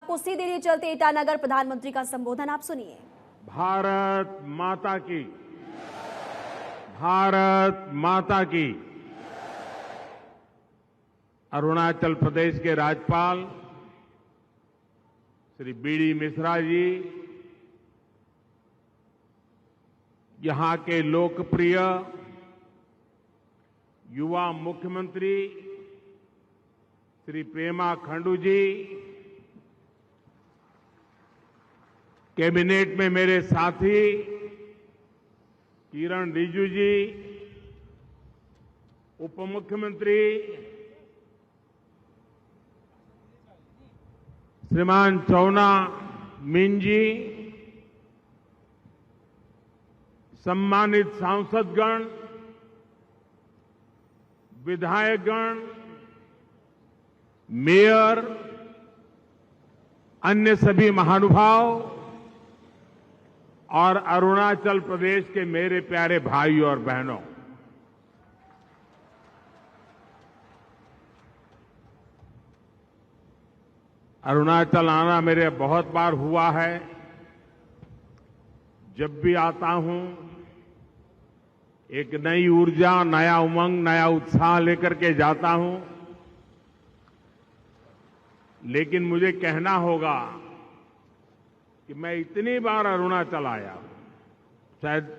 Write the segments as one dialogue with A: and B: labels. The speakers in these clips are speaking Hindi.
A: को सीधे लिए चलते ईटानगर प्रधानमंत्री का संबोधन आप सुनिए।
B: भारत माता की, भारत माता की। अरुणाचल प्रदेश के राज्यपाल श्री बी.डी. मिश्रा जी, यहां के लोकप्रिय युवा मुख्यमंत्री श्री पेमा खांडू जी, कैबिनेट में मेरे साथी किरण रिजिजू जी, उप मुख्यमंत्री श्रीमान चौना मीन जी, सम्मानित सांसदगण, विधायकगण, मेयर, अन्य सभी महानुभाव और अरुणाचल प्रदेश के मेरे प्यारे भाइयों और बहनों, अरुणाचल आना मेरे बहुत बार हुआ है। जब भी आता हूं एक नई ऊर्जा, नया उमंग, नया उत्साह लेकर के जाता हूं। लेकिन मुझे कहना होगा कि मैं इतनी बार अरुणाचल आया, शायद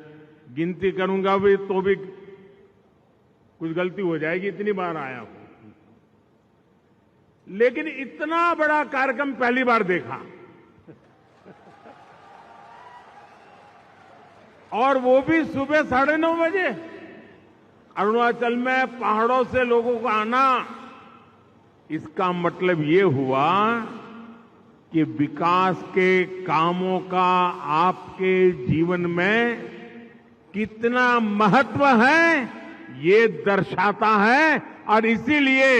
B: गिनती करूंगा भी तो भी कुछ गलती हो जाएगी, इतनी बार आया हूं, लेकिन इतना बड़ा कार्यक्रम पहली बार देखा। और वो भी सुबह 9:30 बजे। अरुणाचल में पहाड़ों से लोगों को आना, इसका मतलब ये हुआ कि विकास के कामों का आपके जीवन में कितना महत्व है, ये दर्शाता है। और इसीलिए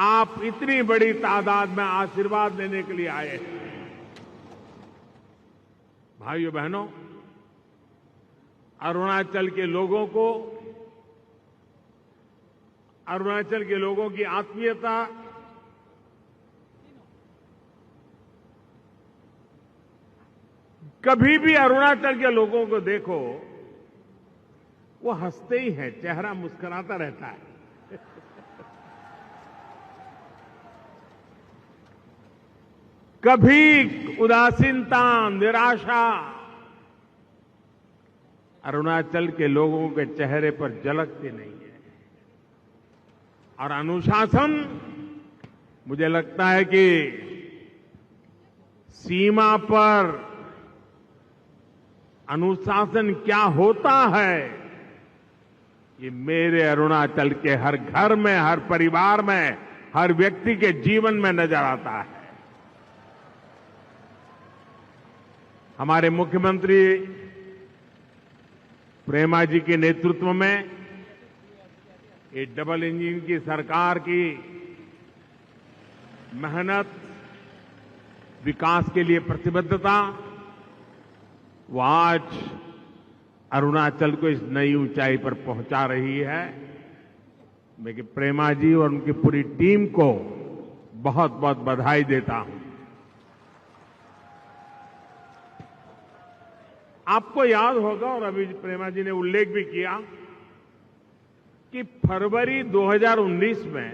B: आप इतनी बड़ी तादाद में आशीर्वाद लेने के लिए आए हैं। भाइयों बहनों, अरुणाचल के लोगों को, अरुणाचल के लोगों की आत्मीयता, कभी भी अरुणाचल के लोगों को देखो, वो हंसते ही हैं, चेहरा मुस्कुराता रहता है। कभी उदासीनता, निराशा अरुणाचल के लोगों के चेहरे पर झलकती नहीं है। और अनुशासन, मुझे लगता है कि सीमा पर अनुशासन क्या होता है, ये मेरे अरुणाचल के हर घर में, हर परिवार में, हर व्यक्ति के जीवन में नजर आता है। हमारे मुख्यमंत्री प्रेमा जी के नेतृत्व में ये डबल इंजन की सरकार की मेहनत, विकास के लिए प्रतिबद्धता, वो आज अरुणाचल को इस नई ऊंचाई पर पहुंचा रही है। मैं कि प्रेमा जी और उनकी पूरी टीम को बहुत बहुत बधाई देता हूं। आपको याद होगा, और अभी प्रेमा जी ने उल्लेख भी किया, कि फरवरी 2019 में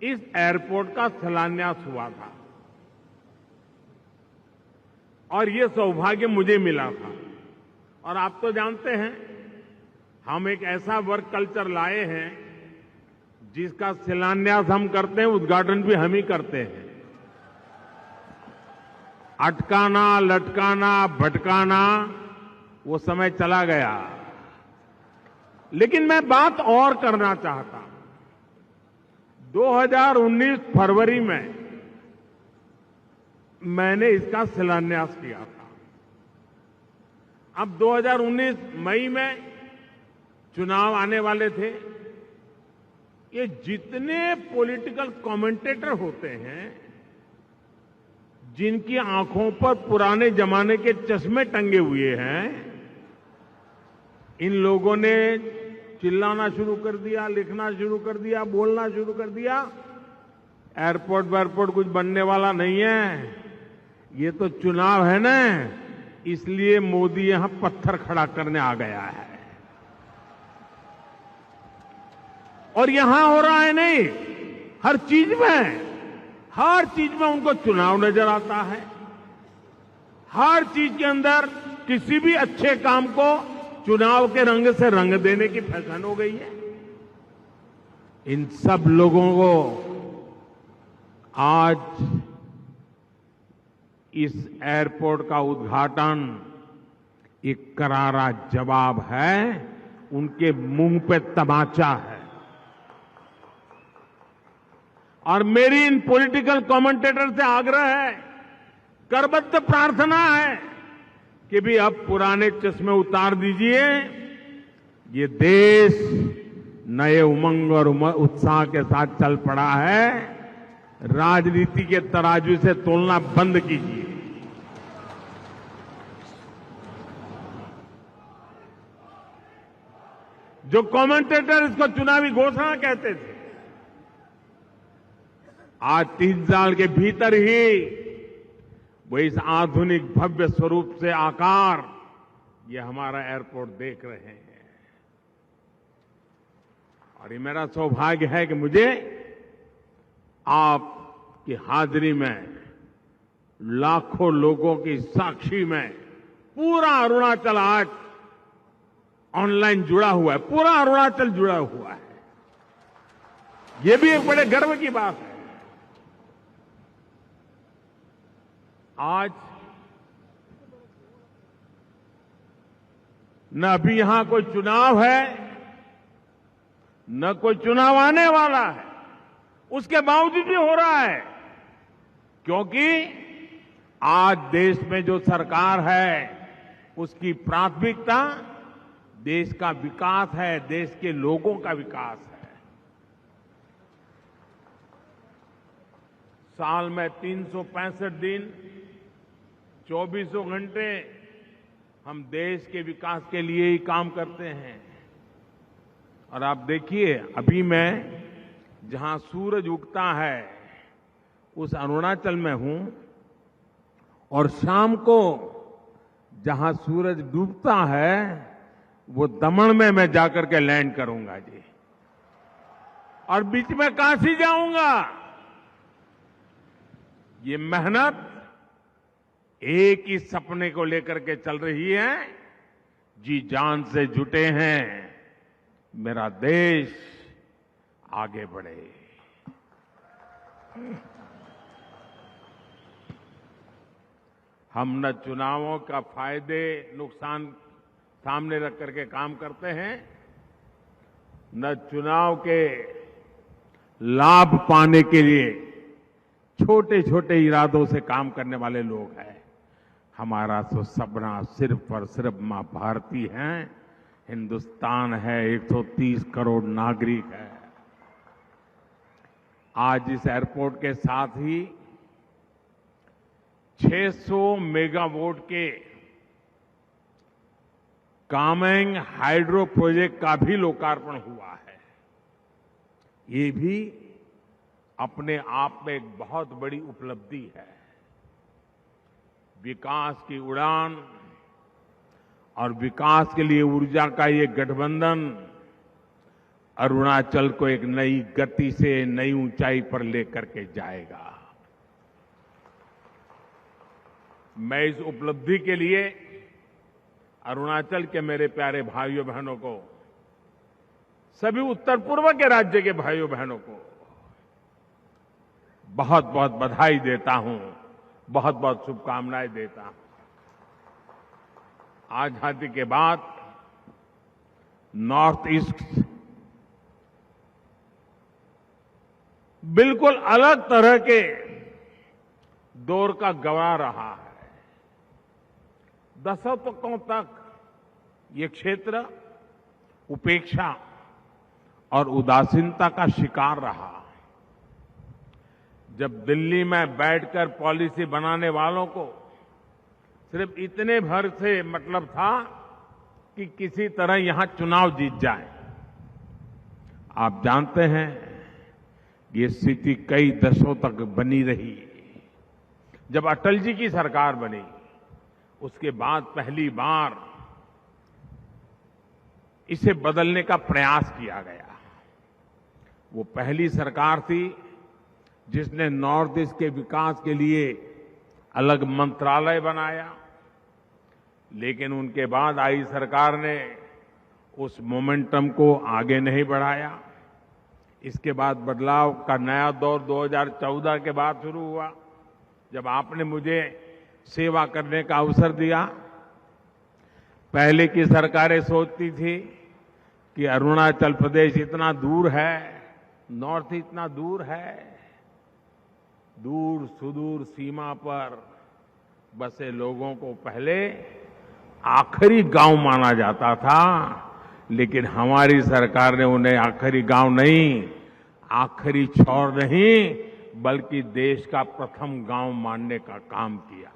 B: इस एयरपोर्ट का शिलान्यास हुआ था और ये सौभाग्य मुझे मिला था। और आप तो जानते हैं, हम एक ऐसा वर्क कल्चर लाए हैं जिसका शिलान्यास हम करते हैं, उद्घाटन भी हम ही करते हैं। अटकाना, लटकाना, भटकाना, वो समय चला गया। लेकिन मैं बात और करना चाहता हूं। 2019 फरवरी में मैंने इसका शिलान्यास किया था। अब 2019 मई में चुनाव आने वाले थे। ये जितने पॉलिटिकल कमेंटेटर होते हैं, जिनकी आंखों पर पुराने जमाने के चश्मे टंगे हुए हैं, इन लोगों ने चिल्लाना शुरू कर दिया, लिखना शुरू कर दिया, बोलना शुरू कर दिया एयरपोर्ट वेयरपोर्ट कुछ बनने वाला नहीं है, ये तो चुनाव है ना, इसलिए मोदी यहां पत्थर खड़ा करने आ गया है। और यहां हो रहा है नहीं, हर चीज में उनको चुनाव नजर आता है। हर चीज के अंदर किसी भी अच्छे काम को चुनाव के रंग से रंग देने की फैशन हो गई है। इन सब लोगों को आज इस एयरपोर्ट का उद्घाटन एक करारा जवाब है, उनके मुंह पे तमाचा है। और मेरी इन पॉलिटिकल कमेंटेटर से आग्रह है, करबद्ध प्रार्थना है कि भी अब पुराने चश्मे उतार दीजिए। ये देश नए उमंग और उत्साह के साथ चल पड़ा है। राजनीति के तराजू से तोलना बंद कीजिए। जो कमेंटेटर इसको चुनावी घोषणा कहते थे, आज 3 साल के भीतर ही वो इस आधुनिक भव्य स्वरूप से आकार ये हमारा एयरपोर्ट देख रहे हैं। और ये मेरा सौभाग्य है कि मुझे आपकी हाजिरी में, लाखों लोगों की साक्षी में पूरा अरुणाचल आज ऑनलाइन जुड़ा हुआ है, पूरा अरुणाचल जुड़ा हुआ है। ये भी एक बड़े गर्व की बात है। आज न अभी यहां कोई चुनाव है, न कोई चुनाव आने वाला है, उसके बावजूद भी हो रहा है, क्योंकि आज देश में जो सरकार है उसकी प्राथमिकता देश का विकास है, देश के लोगों का विकास है। साल में 365 दिन 24 घंटे हम देश के विकास के लिए ही काम करते हैं। और आप देखिए, अभी मैं जहां सूरज उगता है उस अरुणाचल में हूं, और शाम को जहां सूरज डूबता है वो दमन में मैं जाकर के लैंड करूंगा जी, और बीच में काशी जाऊंगा। ये मेहनत एक ही सपने को लेकर के चल रही है, जी जान से जुटे हैं, मेरा देश आगे बढ़े। हम न चुनावों का फायदे नुकसान सामने रख करके काम करते हैं, न चुनाव के लाभ पाने के लिए छोटे छोटे इरादों से काम करने वाले लोग हैं। हमारा तो सपना सिर्फ और सिर्फ मां भारती हैं, हिंदुस्तान है, 130 करोड़ नागरिक है। आज इस एयरपोर्ट के साथ ही 600 मेगावाट के कामेंग हाइड्रो प्रोजेक्ट का भी लोकार्पण हुआ है। ये भी अपने आप में एक बहुत बड़ी उपलब्धि है। विकास की उड़ान और विकास के लिए ऊर्जा का ये गठबंधन अरुणाचल को एक नई गति से नई ऊंचाई पर लेकर के जाएगा। मैं इस उपलब्धि के लिए अरुणाचल के मेरे प्यारे भाइयों बहनों को, सभी उत्तर पूर्व के राज्य के भाइयों बहनों को बहुत बहुत बधाई देता हूं, बहुत बहुत शुभकामनाएं देता हूं। आजादी के बाद नॉर्थ ईस्ट बिल्कुल अलग तरह के दौर का गवाह रहा है। दशकों तक ये क्षेत्र उपेक्षा और उदासीनता का शिकार रहा। जब दिल्ली में बैठकर पॉलिसी बनाने वालों को सिर्फ इतने भर से मतलब था कि किसी तरह यहां चुनाव जीत जाए। आप जानते हैं ये स्थिति कई दशकों तक बनी रही। जब अटल जी की सरकार बनी, उसके बाद पहली बार इसे बदलने का प्रयास किया गया। वो पहली सरकार थी जिसने नॉर्थ ईस्ट के विकास के लिए अलग मंत्रालय बनाया, लेकिन उनके बाद आई सरकार ने उस मोमेंटम को आगे नहीं बढ़ाया। इसके बाद बदलाव का नया दौर 2014 के बाद शुरू हुआ, जब आपने मुझे सेवा करने का अवसर दिया। पहले की सरकारें सोचती थी कि अरुणाचल प्रदेश इतना दूर है, नॉर्थ इतना दूर है, दूर सुदूर सीमा पर बसे लोगों को पहले आखिरी गांव माना जाता था, लेकिन हमारी सरकार ने उन्हें आखिरी गांव नहीं, आखिरी छोर नहीं, बल्कि देश का प्रथम गांव मानने का काम किया।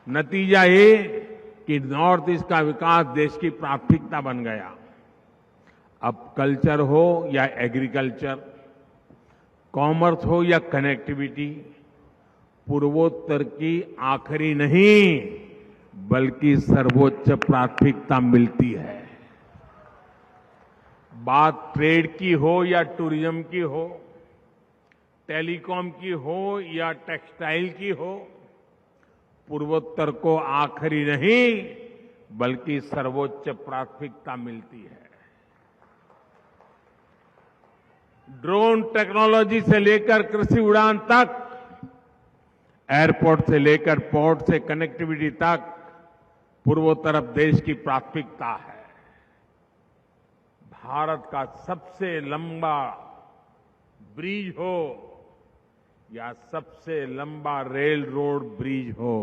B: नतीजा ये कि नॉर्थ ईस्ट का विकास देश की प्राथमिकता बन गया। अब कल्चर हो या एग्रीकल्चर, कॉमर्स हो या कनेक्टिविटी, पूर्वोत्तर की आखिरी नहीं बल्कि सर्वोच्च प्राथमिकता मिलती है। बात ट्रेड की हो या टूरिज्म की हो, टेलीकॉम की हो या टेक्सटाइल की हो, पूर्वोत्तर को आखिरी नहीं बल्कि सर्वोच्च प्राथमिकता मिलती है। ड्रोन टेक्नोलॉजी से लेकर कृषि उड़ान तक, एयरपोर्ट से लेकर पोर्ट से कनेक्टिविटी तक, पूर्वोत्तर अब देश की प्राथमिकता है। भारत का सबसे लंबा ब्रिज हो या सबसे लंबा रेल रोड ब्रिज हो,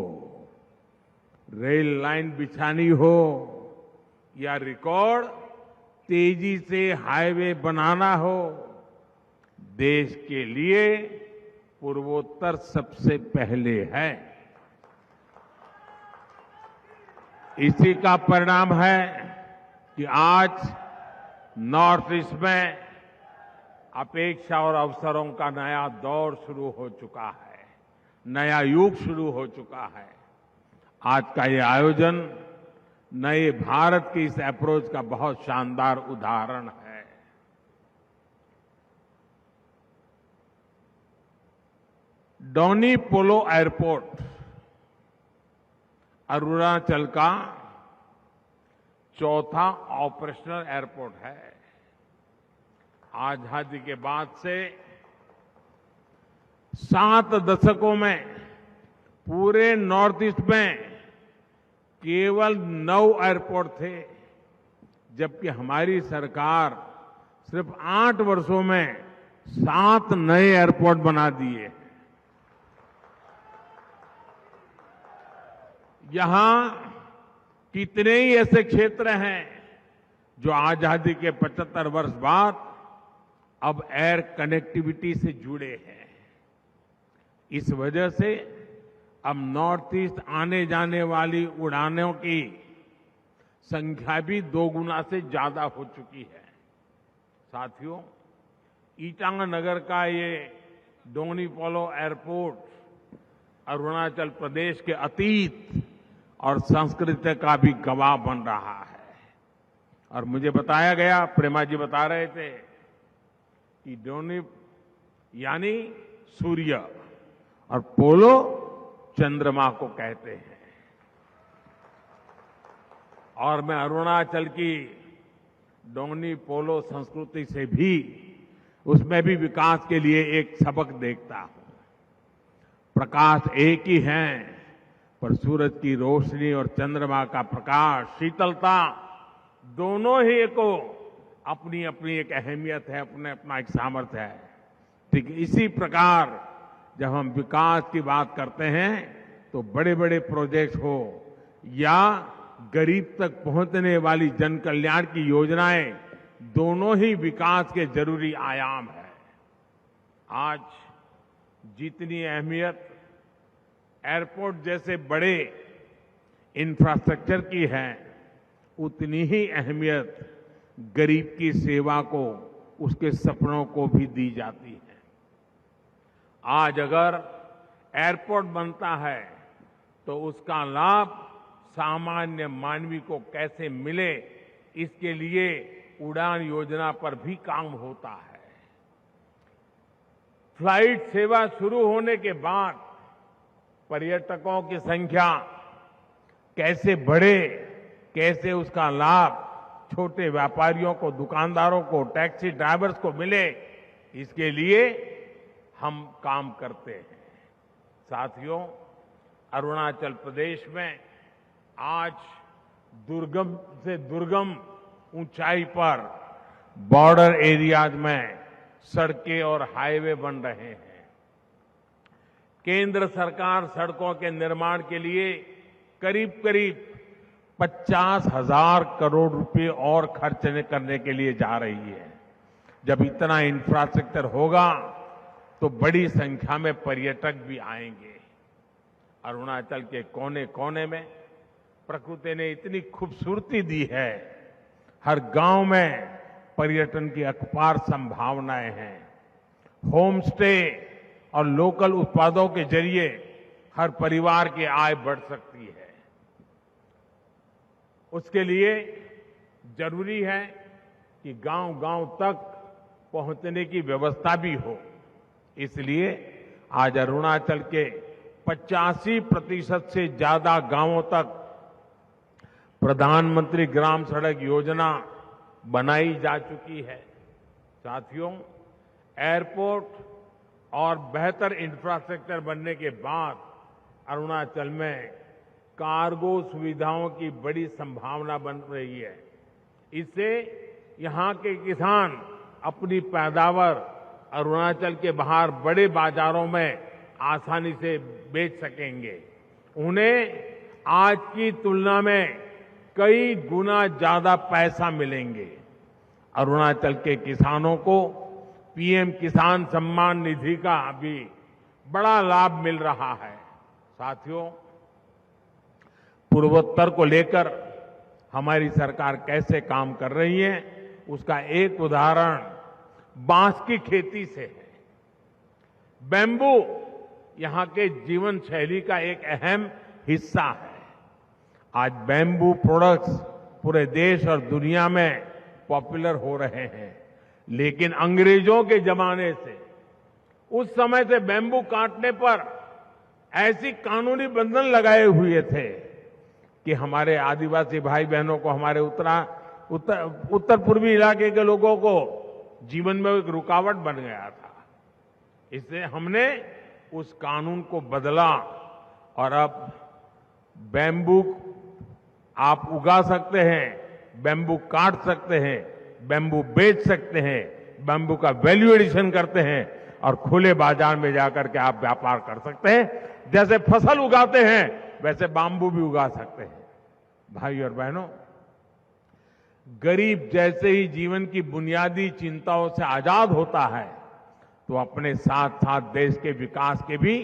B: रेल लाइन बिछानी हो या रिकॉर्ड तेजी से हाईवे बनाना हो, देश के लिए पूर्वोत्तर सबसे पहले है। इसी का परिणाम है कि आज नॉर्थ ईस्ट में अपेक्षा और अवसरों का नया दौर शुरू हो चुका है, नया युग शुरू हो चुका है। आज का ये आयोजन नए भारत की इस अप्रोच का बहुत शानदार उदाहरण है। डोनी पोलो एयरपोर्ट अरुणाचल का चौथा ऑपरेशनल एयरपोर्ट है। आजादी के बाद से 7 दशकों में पूरे नॉर्थ ईस्ट में केवल 9 एयरपोर्ट थे, जबकि हमारी सरकार सिर्फ 8 वर्षों में 7 नए एयरपोर्ट बना दिए। यहां कितने ही ऐसे क्षेत्र हैं जो आजादी के 75 वर्ष बाद अब एयर कनेक्टिविटी से जुड़े हैं। इस वजह से अब नॉर्थ ईस्ट आने जाने वाली उड़ानों की संख्या भी 2 गुना से ज्यादा हो चुकी है। साथियों, ईटानगर का ये डोनी पोलो एयरपोर्ट अरुणाचल प्रदेश के अतीत और संस्कृति का भी गवाह बन रहा है। और मुझे बताया गया, प्रेमा जी बता रहे थे कि डोनी यानी सूर्य और पोलो चंद्रमा को कहते हैं। और मैं अरुणाचल की डोनी पोलो संस्कृति से भी, उसमें भी विकास के लिए एक सबक देखता हूं। प्रकाश एक ही है, पर सूरज की रोशनी और चंद्रमा का प्रकाश, शीतलता, दोनों ही को अपनी अपनी एक अहमियत है, अपना एक सामर्थ्य है। ठीक इसी प्रकार जब हम विकास की बात करते हैं तो बड़े बड़े प्रोजेक्ट हो या गरीब तक पहुंचने वाली जन कल्याण की योजनाएं, दोनों ही विकास के जरूरी आयाम है। आज जितनी अहमियत एयरपोर्ट जैसे बड़े इंफ्रास्ट्रक्चर की है, उतनी ही अहमियत गरीब की सेवा को, उसके सपनों को भी दी जाती है। आज अगर एयरपोर्ट बनता है तो उसका लाभ सामान्य मानवी को कैसे मिले, इसके लिए उड़ान योजना पर भी काम होता है। फ्लाइट सेवा शुरू होने के बाद पर्यटकों की संख्या कैसे बढ़े, कैसे उसका लाभ छोटे व्यापारियों को, दुकानदारों को, टैक्सी ड्राइवर्स को मिले, इसके लिए हम काम करते हैं। साथियों, अरुणाचल प्रदेश में आज दुर्गम से दुर्गम ऊंचाई पर बॉर्डर एरियाज में सड़कें और हाईवे बन रहे हैं। केंद्र सरकार सड़कों के निर्माण के लिए करीब करीब 50,000 करोड़ रुपए और खर्च करने के लिए जा रही है। जब इतना इंफ्रास्ट्रक्चर होगा तो बड़ी संख्या में पर्यटक भी आएंगे। अरुणाचल के कोने कोने में प्रकृति ने इतनी खूबसूरती दी है। हर गांव में पर्यटन की अपार संभावनाएं हैं। होम स्टे और लोकल उत्पादों के जरिए हर परिवार की आय बढ़ सकती है। उसके लिए जरूरी है कि गांव-गांव तक पहुंचने की व्यवस्था भी हो। इसलिए आज अरुणाचल के 85% से ज्यादा गांवों तक प्रधानमंत्री ग्राम सड़क योजना बनाई जा चुकी है। साथियों, एयरपोर्ट और बेहतर इंफ्रास्ट्रक्चर बनने के बाद अरुणाचल में कार्गो सुविधाओं की बड़ी संभावना बन रही है। इससे यहां के किसान अपनी पैदावार अरुणाचल के बाहर बड़े बाजारों में आसानी से बेच सकेंगे। उन्हें आज की तुलना में कई गुना ज्यादा पैसा मिलेंगे। अरुणाचल के किसानों को पीएम किसान सम्मान निधि का भी बड़ा लाभ मिल रहा है। साथियों, पूर्वोत्तर को लेकर हमारी सरकार कैसे काम कर रही है, उसका एक उदाहरण बांस की खेती से है। बैम्बू यहां के जीवन शैली का एक अहम हिस्सा है। आज बैम्बू प्रोडक्ट्स पूरे देश और दुनिया में पॉपुलर हो रहे हैं। लेकिन अंग्रेजों के जमाने से, उस समय से बैम्बू काटने पर ऐसी कानूनी बंधन लगाए हुए थे कि हमारे आदिवासी भाई बहनों को, हमारे उत्तर पूर्वी इलाके के लोगों को जीवन में एक रुकावट बन गया था। इसलिए हमने उस कानून को बदला और अब बैम्बू आप उगा सकते हैं, बैम्बू काट सकते हैं, बैम्बू बेच सकते हैं, बैम्बू का वैल्यू एडिशन करते हैं और खुले बाजार में जाकर के आप व्यापार कर सकते हैं। जैसे फसल उगाते हैं वैसे बैम्बू भी उगा सकते हैं। भाई और बहनों, गरीब जैसे ही जीवन की बुनियादी चिंताओं से आजाद होता है तो अपने साथ साथ देश के विकास के भी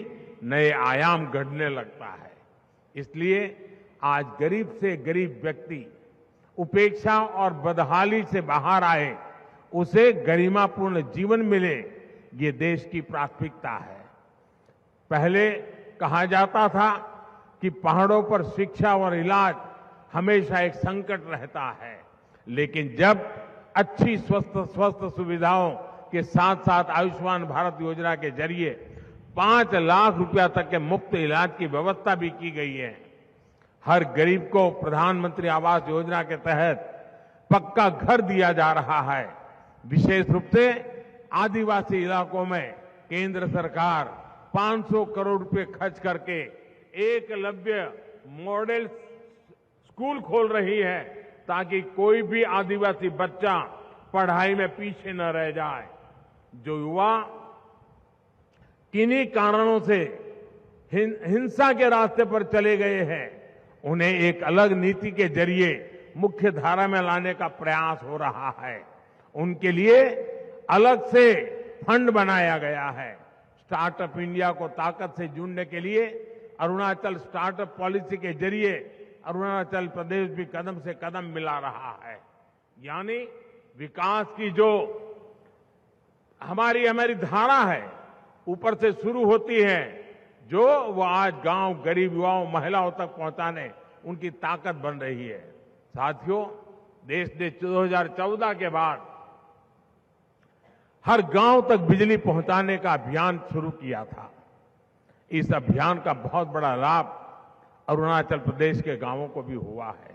B: नए आयाम गढ़ने लगता है। इसलिए आज गरीब से गरीब व्यक्ति उपेक्षा और बदहाली से बाहर आए, उसे गरिमापूर्ण जीवन मिले, ये देश की प्राथमिकता है। पहले कहा जाता था कि पहाड़ों पर शिक्षा और इलाज हमेशा एक संकट रहता है, लेकिन जब अच्छी स्वस्थ सुविधाओं के साथ साथ आयुष्मान भारत योजना के जरिए 5 लाख रुपया तक के मुफ्त इलाज की व्यवस्था भी की गई है। हर गरीब को प्रधानमंत्री आवास योजना के तहत पक्का घर दिया जा रहा है। विशेष रूप से आदिवासी इलाकों में केंद्र सरकार 500 करोड़ रुपए खर्च करके एकलव्य मॉडल स्कूल खोल रही है ताकि कोई भी आदिवासी बच्चा पढ़ाई में पीछे न रह जाए। जो युवा किन्हीं कारणों से हिंसा के रास्ते पर चले गए हैं, उन्हें एक अलग नीति के जरिए मुख्य धारा में लाने का प्रयास हो रहा है। उनके लिए अलग से फंड बनाया गया है। स्टार्टअप इंडिया को ताकत से जोड़ने के लिए अरुणाचल स्टार्टअप पॉलिसी के जरिए अरुणाचल प्रदेश भी कदम से कदम मिला रहा है। यानी विकास की जो हमारी धारा है ऊपर से शुरू होती है, जो वो आज गांव, गरीब युवाओं, महिलाओं तक पहुंचाने उनकी ताकत बन रही है। साथियों, देश ने 2014 के बाद हर गांव तक बिजली पहुंचाने का अभियान शुरू किया था। इस अभियान का बहुत बड़ा लाभ अरुणाचल प्रदेश के गांवों को भी हुआ है।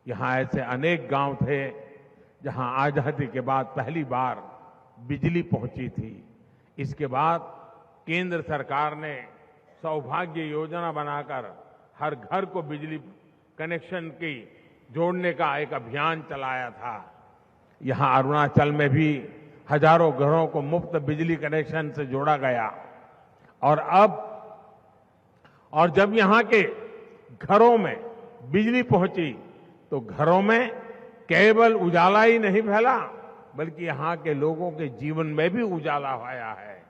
B: यहां ऐसे अनेक गांव थे जहां आजादी के बाद पहली बार बिजली पहुंची थी। इसके बाद केंद्र सरकार ने सौभाग्य योजना बनाकर हर घर को बिजली कनेक्शन की जोड़ने का एक अभियान चलाया था। यहां अरुणाचल में भी हजारों घरों को मुफ्त बिजली कनेक्शन से जोड़ा गया। और जब यहां के घरों में बिजली पहुंची तो घरों में केवल उजाला ही नहीं फैला, बल्कि यहां के लोगों के जीवन में भी उजाला आया है।